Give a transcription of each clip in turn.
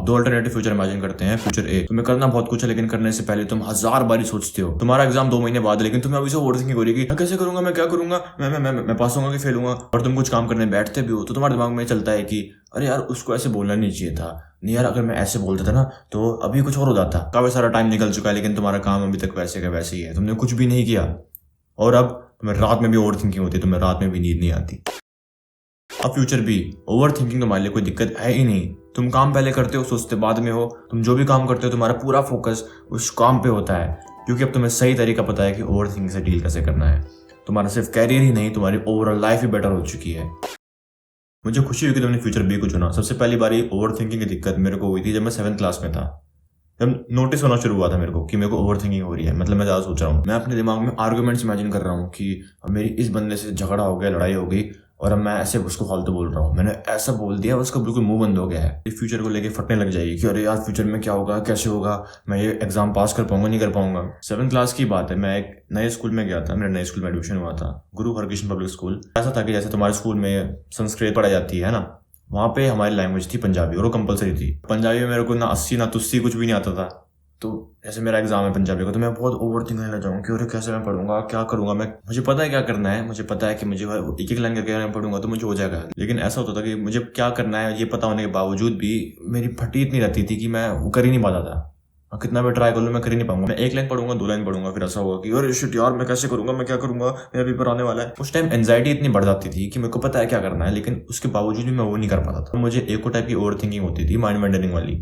दो alternative future imagine करते हैं। फ्यूचर ए, तुम्हें करना बहुत कुछ है लेकिन करने से पहले तुम 1000 बारी सोचते हो। तुम्हारा एग्जाम 2 महीने बाद है लेकिन तुम्हें अभी से ओवरथिंकिंग हो रही है कि मैं कैसे करूंगा, मैं क्या करूंगा, मैं पास होऊंगा कि फेल होऊंगा। और तुम कुछ काम करने बैठते भी हो तो तुम्हारे दिमाग में चलता है कि अरे यार उसको ऐसे बोलना नहीं चाहिए था, नहीं यार अगर मैं ऐसे बोल देता ना तो अभी कुछ और हो जाता। काफी सारा टाइम निकल चुका है लेकिन तुम्हारा काम अभी तक वैसे का वैसे ही है, तुमने कुछ भी नहीं किया। और अब तुम्हें रात में भी ओवर थिंकिंग होती है, तुम्हें रात में भी नींद नहीं आती। अब फ्यूचर भी, ओवर थिंकिंग तुम्हारे लिए कोई दिक्कत है ही नहीं। तुम काम पहले करते हो, सोचते बाद में हो। तुम जो भी काम करते हो तुम्हारा पूरा फोकस उस काम पे होता है, क्योंकि अब तुम्हें सही तरीका पता है कि ओवर थिंकिंग से डील कैसे करना है। तुम्हारा सिर्फ कैरियर ही नहीं, तुम्हारी ओवरऑल लाइफ ही बेटर हो चुकी है। मुझे खुशी हुई कि तुमने फ्यूचर बी को चुना। सबसे पहली बारी ओवर थिंकिंग की दिक्कत मेरे को हुई थी जब मैं 7th क्लास में था। जब नोटिस होना शुरू हुआ था मेरे को कि मेरे को ओवर थिंकिंग हो रही है, मतलब मैं ज़्यादा सोच रहा हूँ। मैं अपने दिमाग में आर्गुमेंट्स इमेजिन कर रहा हूँ कि अब मेरी इस बंदे से झगड़ा हो गया, लड़ाई हो गई और अब मैं ऐसे उसको फालतू बोल रहा हूँ, मैंने ऐसा बोल दिया उसका बिल्कुल मुंह बंद हो गया है। ये फ्यूचर को लेके फटने लग जाएगी कि अरे यार फ्यूचर में क्या होगा, कैसे होगा, मैं ये एग्जाम पास कर पाऊंगा नहीं कर पाऊंगा। 7th क्लास की बात है, मैं एक नए स्कूल में गया था, मेरे नए स्कूल में एडमिशन हुआ था, गुरु हरकृष्ण पब्लिक स्कूल। ऐसा था कि जैसे तुम्हारे स्कूल में संस्कृत पढ़ाई जाती है ना, वहाँ पे हमारी लैंग्वेज थी पंजाबी और वो कंपलसरी थी। पंजाबी में मेरे को ना अस्सी ना तुस्सी कुछ भी नहीं आता था। तो जैसे मेरा एग्जाम है पंजाबी का तो मैं बहुत ओवर थिंक करने लग जाऊँ कि अरे कैसे मैं पढ़ूंगा, क्या करूंगा। मुझे पता है क्या करना है, मुझे पता है कि मुझे एक एक लाइन करके मैं पढ़ूंगा तो मुझे हो जाएगा। लेकिन ऐसा होता था कि मुझे क्या करना है ये पता होने के बावजूद भी मेरी फटी इतनी रहती थी कि मैं वो कर ही नहीं पाता था। और कितना भी ट्राई कर लूँ मैं कर ही नहीं पाऊंगा। मैं एक लाइन पढ़ूंगा, 2 लाइन पढ़ूंगा, फिर ऐसा होगा कि अरे शिट यार मैं कैसे करूंगा, मैं क्या करूंगा, मेरा पेपर आने वाला है। उस टाइम एंजाइटी इतनी बढ़ जाती थी कि मेरे को पता है क्या करना है लेकिन उसके बावजूद भी मैं वो नहीं कर पाता था। मुझे एक टाइप की ओवर थिंकिंग होती थी, माइंड वेंडरिंग वाली,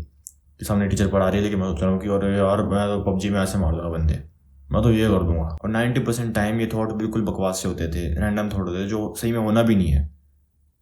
कि सामने टीचर पढ़ा रही है लेकिन मैं सोच रहा हूँ कि अरे यार मैं तो पबजी में ऐसे मार दूंगा बंदे, मैं तो ये कर दूंगा। और 90% टाइम ये थॉट बिल्कुल बकवास से होते थे, रैंडम थॉट होते थे जो सही में होना भी नहीं है।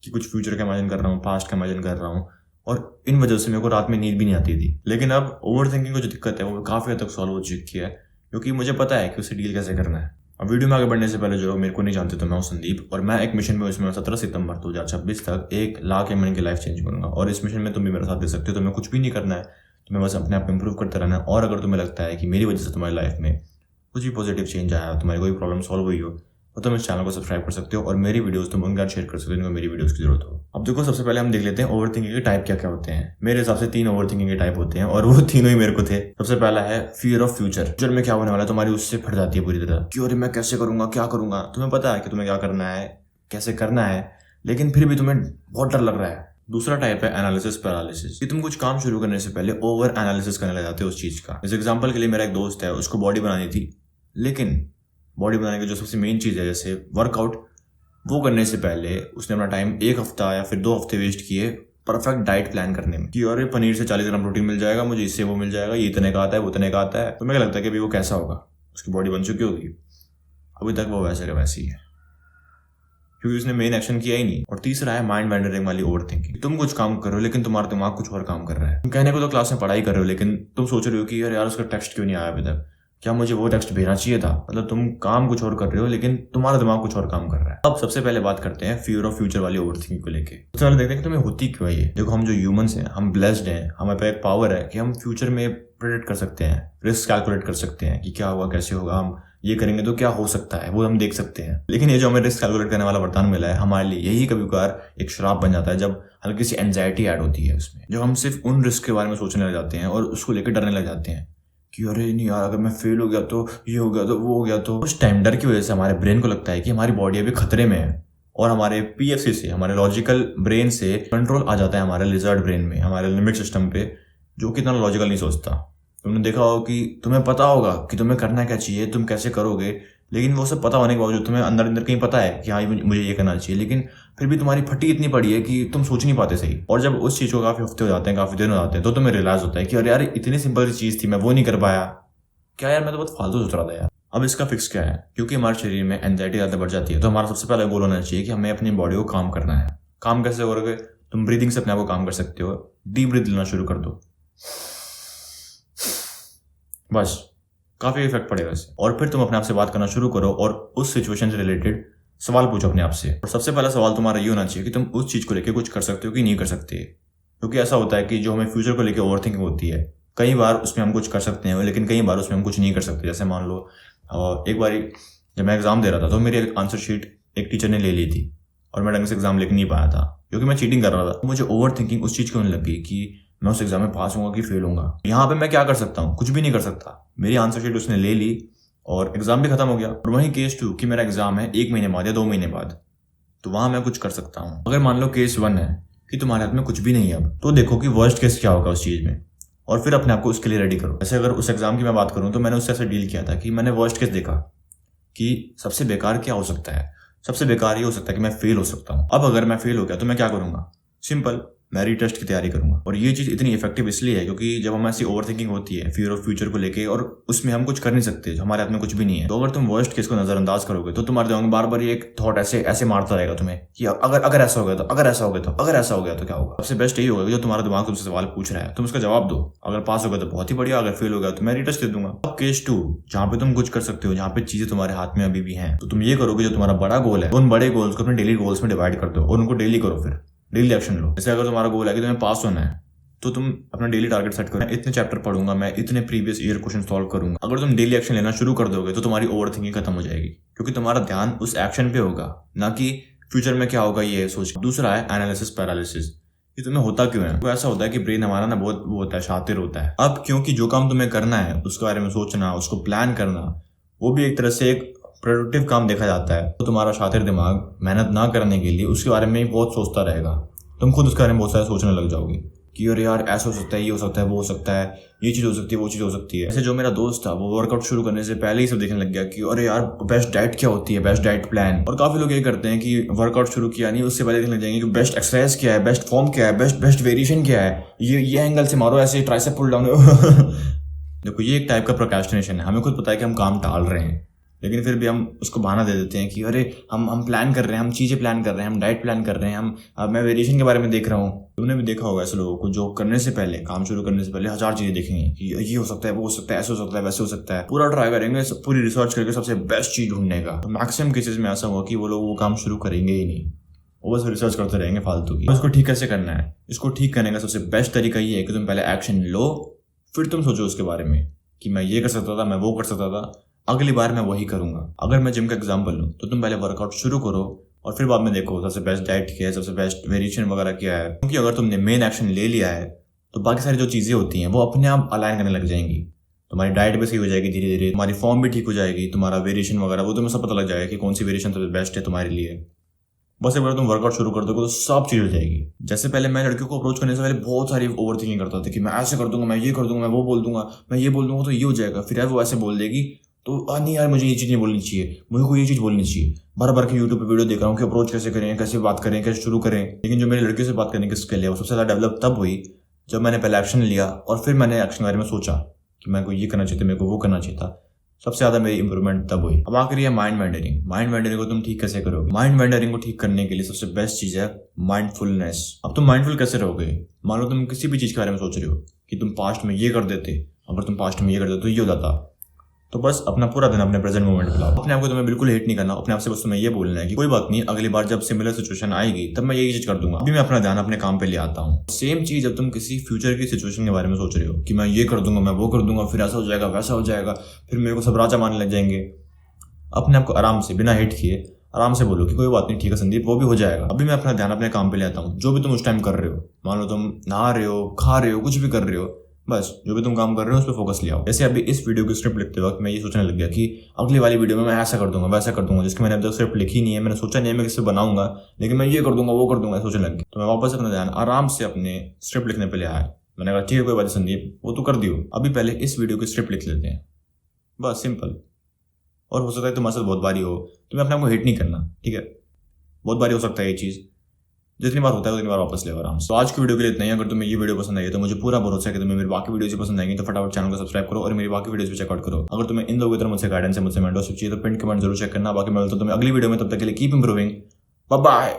कि कुछ फ्यूचर का इमेजिन कर रहा हूँ, पास्ट का इमेजिन कर रहा हूँ, और इन वजह से मेरे को रात में नींद भी नहीं आती थी। लेकिन अब ओवर थिंकिंग को जो दिक्कत है वो काफ़ी हद तक सॉल्व हो चुकी है, क्योंकि मुझे पता है कि उसे डील कैसे करना है। अब वीडियो में आगे बढ़ने से पहले जो लोग मेरे को नहीं जानते तो मैं हूँ संदीप, और मैं एक मिशन में उसमें 17 सितंबर 2026 तक 1 लाख एमएन की लाइफ चेंज करूंगा। और इस मिशन में तुम भी मेरे साथ दे सकते हो। तुम्हें कुछ भी नहीं करना है, तुम्हें बस अपने आप इंप्रूव करते रहना है। और अगर तुम्हें लगता है कि मेरी वजह से तुम्हारी लाइफ में कुछ भी पॉजिटिव चेंज आया, तुम्हारी कोई प्रॉब्लम सॉल्व हुई हो, तो तुम इस चैनल को सब्सक्राइब कर सकते हो और मेरी वीडियोस तुम उनके साथ शेयर कर सकते हो जिनको मेरी वीडियोस की जरूरत हो। अब देखो, सबसे पहले हम देख लेते हैं ओवर थिंकिंग के टाइप क्या क्या होते हैं। मेरे हिसाब से 3 ओवर थिंकिंग के टाइप होते हैं और वो तीनों ही मेरे को थे। सबसे पहला है फियर ऑफ फ्यूचर। फ्यूचर में क्या होने वाला है तुम्हारी उससे फट जाती है पूरी तरह कि अरे मैं कैसे करूंगा, क्या करूंगा। तुम्हें पता है कि तुम्हें क्या करना है, कैसे करना है, लेकिन फिर भी तुम्हें बहुत डर लग रहा है। दूसरा टाइप है एनालिसिस पैरालिसिस, कि तुम कुछ काम शुरू करने से पहले ओवर एनालिसिस करने लग जाते हो उस चीज का। जैसे एग्जांपल के लिए मेरा एक दोस्त है, उसको बॉडी बनानी थी, लेकिन बॉडी बनाने की जो सबसे मेन चीज़ है जैसे वर्कआउट, वो करने से पहले उसने अपना टाइम 1 हफ्ता या फिर 2 हफ्ते वेस्ट किए परफेक्ट डाइट प्लान करने में कि अरे पनीर से 40 ग्राम प्रोटीन मिल जाएगा मुझे, इससे वो मिल जाएगा, ये इतने का आता है, वो इतने का आता है। तो मुझे लगता है कि अभी वो कैसा होगा, उसकी बॉडी बन चुकी होगी, अभी तक वो वैसे का वैसे ही है क्योंकि उसने मेन एक्शन किया ही नहीं। और तीसरा है माइंड वेंडरिंग वाली ओवर थिंकिंग। तुम कुछ काम कर रहे हो लेकिन तुम्हारा दिमाग कुछ और काम कर रहा है। तुम कहने को तो क्लास में पढ़ाई कर रहे हो लेकिन तुम सोच रहे हो कि यार उसका टेक्स्ट क्यों नहीं आया अभी तक, क्या मुझे वो टेक्स्ट भेजना चाहिए था। मतलब तुम काम कुछ और कर रहे हो लेकिन तुम्हारा दिमाग कुछ और काम कर रहा है। अब सबसे पहले बात करते हैं फियर ऑफ फ्यूचर वाली ओवर थिंकिंग को लेके। सबसे पहले देखते हैं कि तुम्हें होती क्यों है ये। देखो, हम जो ह्यूमंस हैं, हम ब्लेस्ड हैं, हमारे पे एक पावर है कि हम फ्यूचर में प्रेडिक्ट कर सकते हैं, रिस्क कैलकुलेट कर सकते हैं कि क्या होगा, कैसे होगा, हम ये करेंगे तो क्या हो सकता है, वो हम देख सकते हैं। लेकिन ये जो हमें रिस्क कैलकुलेट करने वाला वरदान मिला है हमारे लिए, यही कभी कभार एक श्राप बन जाता है जब हल्की सी एंजाइटी ऐड होती है उसमें, जब हम सिर्फ उन रिस्क के बारे में सोचने लग जाते हैं और उसको लेकर डरने लग जाते हैं कि अरे नहीं यार अगर मैं फेल हो गया तो ये हो गया तो वो हो गया। तो उस टाइम डर की वजह से हमारे ब्रेन को लगता है कि हमारी बॉडी अभी खतरे में है, और हमारे पीएफसी से, हमारे लॉजिकल ब्रेन से कंट्रोल आ जाता है हमारे लिजर्ड ब्रेन में, हमारे लिम्बिक सिस्टम पे, जो कि इतना लॉजिकल नहीं सोचता। तुमने देखा होगा कि तुम्हें पता होगा कि तुम्हें करना क्या चाहिए, तुम कैसे करोगे, लेकिन वो सब पता होने के बावजूद तुम्हें अंदर अंदर कहीं पता है कि हाँ मुझे ये करना चाहिए, लेकिन फिर भी तुम्हारी फटी इतनी पड़ी है कि तुम सोच नहीं पाते सही। और जब उस चीज़ को काफ़ी हफ्ते हो जाते हैं, काफ़ी दिन हो जाते हैं, तो तुम्हें रियलाइज होता है कि अरे यार इतनी सिंपल सी चीज़ थी, मैं वो नहीं कर पाया, क्या यार मैं तो बहुत फालतू सोच रहा था यार। अब इसका फिक्स क्या है, क्योंकि हमारे शरीर में एंजाइटी ज़्यादा बढ़ जाती है, तो हमारा सबसे पहला गोल होना चाहिए कि हमें अपनी बॉडी को काम करना है। काम कैसे करोगे, तुम ब्रीदिंग से अपने आप को काम कर सकते हो। डीप ब्रीथ लेना शुरू कर दो, बस काफ़ी इफेक्ट पड़ेगा इससे। और फिर तुम अपने आप से बात करना शुरू करो और उस सिचुएशन से रिलेटेड सवाल पूछो अपने आप से। और सबसे पहला सवाल तुम्हारा ये होना चाहिए कि तुम उस चीज़ को लेकर कुछ कर सकते हो कि नहीं कर सकते। क्योंकि ऐसा होता है कि जो हमें फ्यूचर को लेकर ओवर थिंकिंग होती है, कई बार उसमें हम कुछ कर सकते हैं लेकिन कई बार उसमें हम कुछ नहीं कर सकते। जैसे मान लो एक बार जब मैं एग्ज़ाम दे रहा था तो मेरी आंसर शीट एक टीचर ने ले ली थी और मैं ढंग से एग्जाम लिख नहीं पाया था क्योंकि मैं चीटिंग कर रहा था। मुझे ओवर थिंकिंग उस चीज़ को होने लगी कि मैं उस एग्जाम में पास होऊंगा कि फेल होऊंगा। यहाँ पे मैं क्या कर सकता हूँ? कुछ भी नहीं कर सकता। मेरी आंसर शीट उसने ले ली और एग्जाम भी खत्म हो गया। और वहीं केस 2 कि मेरा एग्जाम है 1 महीने बाद या 2 महीने बाद, तो वहां मैं कुछ कर सकता हूँ। अगर मान लो केस 1 है कि तुम्हारे हाथ में कुछ भी नहीं है अब, तो देखो कि वर्स्ट केस क्या होगा उस चीज में और फिर अपने आप को उसके लिए रेडी करो। जैसे अगर उस एग्जाम की मैं बात करूँ तो मैंने उससे ऐसे डील किया था कि मैंने वर्स्ट केस देखा कि सबसे बेकार क्या हो सकता है। सबसे बेकार ये हो सकता है कि मैं फेल हो सकता हूँ। अब अगर मैं फेल हो गया तो मैं क्या करूंगा? सिंपल, मैं रीटेस्ट की तैयारी करूंगा। और ये चीज इतनी इफेक्टिव इसलिए है क्योंकि जब हमें ऐसी ओवरथिंकिंग होती है फियर ऑफ फ्यूचर को लेके और उसमें हम कुछ कर नहीं सकते, हमारे हाथ में कुछ भी नहीं है, तो अगर तुम वर्स्ट केस को नजरअंदाज करोगे तो तुम्हारे दिमाग में बार बार ये एक थॉट ऐसे ऐसे मारता रहेगा तुम्हें कि अगर ऐसा हो गया तो, अगर ऐसा हो गया तो, अगर ऐसा हो गया तो क्या होगा। सबसे बेस्ट यही होगा कि जो तुम्हारा दिमाग तुमसे सवाल पूछ रहा है तुम उसका जवाब दो। अगर पास हो गया तो बहुत ही बढ़िया, अगर फेल हो गया तो मैं रीटेस्ट दे दूंगा। अब केस 2 जहाँ पे तुम कुछ कर सकते हो, जहाँ पे चीजें तुम्हारे हाथ में अभी भी हैं, तो तुम ये करोगे जो तुम्हारा बड़ा गोल है उन बड़े गोल्स को अपने डेली गोल्स में डिवाइड कर दो और उनको डेली करो। फिर डेली एक्शन लो। जैसे अगर तुम्हारा गोल है कि तुम्हें पास होना है तो तुम अपना डेली टारगेट सेट करो। मैं इतने चैप्टर पढ़ूंगा, मैं इतने प्रीवियस ईयर क्वेश्चन सॉल्व करूंगा। अगर तुम डेली एक्शन लेना शुरू कर दोगे तो तुम्हारी ओवरथिंकिंग खत्म हो जाएगी क्योंकि तुम्हारा ध्यान उस एक्शन पे होगा, ना कि फ्यूचर में क्या होगा ये सोच। दूसरा है एनालिसिस पैरालिसिस। ये तुम्हें होता क्यों है? तो ऐसा होता है कि ब्रेन हमारा ना बहुत वो होता है, शातिर होता है। अब क्योंकि जो काम तुम्हें करना है उसके बारे में सोचना, उसको प्लान करना, वो भी एक तरह से एक प्रोडक्टिव काम देखा जाता है। तो तुम्हारा शातिर दिमाग मेहनत ना करने के लिए उसके बारे में बहुत सोचता रहेगा। तुम खुद उसके बारे में बहुत सारे सोचने लग जाओगे कि अरे यार ऐसा हो सकता है, ये हो सकता है, वो हो सकता है, ये चीज़ हो सकती है, वो चीज़ हो सकती है। ऐसे जो मेरा दोस्त था वो वर्कआउट शुरू करने से पहले ही सब देखने लग गया कि अरे यार बेस्ट डाइट क्या होती है, बेस्ट डाइट प्लान। और काफी लोग ये करते हैं कि वर्कआउट शुरू किया नहीं उससे पहले देखने लग जाएंगे कि बेस्ट एक्सरसाइज क्या है, बेस्ट फॉर्म क्या है, बेस्ट वेरिएशन क्या है, ये एंगल से मारो, ऐसे ट्राइसेप पुल डाउन। देखो ये एक टाइप का प्रोक्रेस्टिनेशन है। हमें खुद पता है कि हम काम टाल रहे हैं लेकिन फिर भी हम उसको बहाना दे देते हैं कि अरे हम प्लान कर रहे हैं, हम चीज़ें प्लान कर रहे हैं, हम डाइट प्लान कर रहे हैं, मैं वेरिएशन के बारे में देख रहा हूँ। तुमने भी देखा होगा ऐसे लोगों को जो करने से पहले, काम शुरू करने से पहले 1000 चीज़ें देखेंगे कि ये हो सकता है, वो हो सकता है, ऐसे हो सकता है, वैसे हो सकता है। पूरा ट्राई करेंगे, पूरी रिसर्च करके सबसे बेस्ट चीज़ ढूंढने का। तो मैक्सिमम केसेस में ऐसा हुआ कि वो लोग वो काम शुरू करेंगे ही नहीं, वो बस रिसर्च करते रहेंगे फालतू की। इसको ठीक कैसे करना है? इसको ठीक करने का सबसे बेस्ट तरीका ये है कि तुम पहले एक्शन लो, फिर तुम सोचो उसके बारे में कि मैं ये कर सकता था, मैं वो कर सकता था, अगली बार मैं वही करूंगा। अगर मैं जिम का एग्जांपल लूं तो तुम पहले वर्कआउट शुरू करो और फिर बाद में देखो सबसे बेस्ट डाइट क्या है, सबसे बेस्ट वेरिएशन वगैरह क्या है। क्योंकि अगर तुमने मेन एक्शन ले लिया है तो बाकी सारी जो चीज़ें होती हैं वो अपने आप अलाइन करने लग जाएंगी। तुम्हारी डाइट भी सही हो जाएगी धीरे धीरे, तुम्हारी फॉर्म भी ठीक हो जाएगी, तुम्हारा वेरिएशन वगैरह वो तुम्हें सब पता लग जाएगा कि कौन सी वेरिएशन सबसे बेस्ट है तुम्हारे लिए। बस अगर तुम वर्कआउट शुरू कर दोगे तो सब चीज हो जाएगी। जैसे पहले मैं लड़कियों को अप्रोच करने से पहले बहुत सारी ओवर थिंकिंग करता था कि मैं ऐसे कर दूंगा, मैं ये कर दूंगा, मैं वो बोल दूंगा, मैं ये बोल दूंगा तो ये हो जाएगा, फिर यार वो ऐसे बोल देगी तो नहीं यार मुझे ये चीज़ नहीं बोलनी चाहिए, मुझे को ये चीज़ बोलनी चाहिए। बार बार के यूट्यूब पे वीडियो देख रहा हूँ कि अप्रोच कैसे करें, कैसे बात करें, कैसे शुरू करें। लेकिन जो मेरी लड़कियों से बात करने की स्किल है वो सबसे ज़्यादा डेवलप तब हुई जब मैंने पहले एक्शन लिया और फिर मैंने एक्शन के बारे में सोचा कि मेरे को ये करना चाहिए था, मेरे को वो करना चाहिए था। सबसे ज्यादा मेरी इंप्रूवमेंट तब हुई। अब आखिर है माइंड वेंडरिंग। माइंड वेंडरिंग को तुम ठीक कैसे करोगे? माइंड वेंडरिंग को ठीक करने के लिए सबसे बेस्ट चीज है माइंडफुलनेस। अब तुम माइंडफुल कैसे रहोगे? मान लो तुम किसी भी चीज के बारे में सोच रहे हो कि तुम पास्ट में ये कर देते, अगर तुम पास्ट में ये कर देते तो ये हो जाता। तो बस अपना पूरा दिन अपने प्रेजेंट मोमेंट पे लाओ। अपने आप को तुम्हें बिल्कुल हेट नहीं करना। अपने आप से बस तुम्हें ये बोलना है कि कोई बात नहीं, अगली बार जब सिमिलर सिचुएशन आएगी तब मैं यही चीज कर दूंगा, अभी मैं अपना ध्यान अपने काम पे ले आता हूँ। सेम चीज जब तुम किसी फ्यूचर की सिचुएशन के बारे में सोच रहे हो कि मैं ये कर दूंगा, मैं वो कर दूंगा, फिर ऐसा हो जाएगा, वैसा हो जाएगा, फिर मेरे को सब राजा मानने लग जाएंगे। अपने आप को आराम से, बिना हेट किए आराम से बोलो कि कोई बात नहीं, ठीक है संदीप, वो भी हो जाएगा, अभी मैं अपना ध्यान अपने काम पे ले आता हूँ। जो भी तुम उस टाइम कर रहे हो, मान लो तुम नहा रहे हो, खा रहे हो, कुछ भी कर रहे हो, बस जो भी तुम काम कर रहे हो उस पर फोकस ले आओ। जैसे अभी इस वीडियो की स्क्रिप्ट लिखते वक्त मैं ये सोचने लग गया कि अगली वाली वीडियो में मैं ऐसा कर दूंगा, वैसा कर दूंगा, जिसकी मैंने अब तक स्क्रिप्ट लिखी नहीं है, मैंने सोचा नहीं है मैं किससे बनाऊंगा, लेकिन मैं ये कर दूंगा, वो कर दूंगा, सोचने लग गया। तो मैं वापस अपना ध्यान आराम से अपने स्क्रिप्ट लिखने पर ले आया। मैंने कहा ठीक है कोई बात संदीप, वो तो कर दियो, अभी पहले इस वीडियो की स्क्रिप्ट लिख लेते हैं, बस सिंपल। और हो सकता है तुम्हारे साथ बहुत बारी हो, तुम्हें अपने आप को हिट नहीं करना, ठीक है, बहुत बारी हो सकता है ये चीज़, जितनी बार होता है उतनी बार वापस ले आराम से। तो आज की वीडियो के लिए इतना ही। अगर तुम्हें ये वीडियो पसंद आई तो मुझे पूरा भरोसा है कि तुम्हें मेरी बाकी वीडियोस भी पसंद आएंगी, तो फटाफट चैनल को सब्सक्राइब करो और मेरी बाकी वीडियोस भी चेकआउट करो। अगर तुम्हें इन लोगों की तरह मुझसे गाइडेंस है, मुझसे मेंटरशिप चाहिए तो पिन कमेंट जरूर चेक करना। बाकी मैं मिलता हूं तुम्हें अगली वीडियो में, तब तक के लिए कीप इंप्रूविंग, बाय बाय।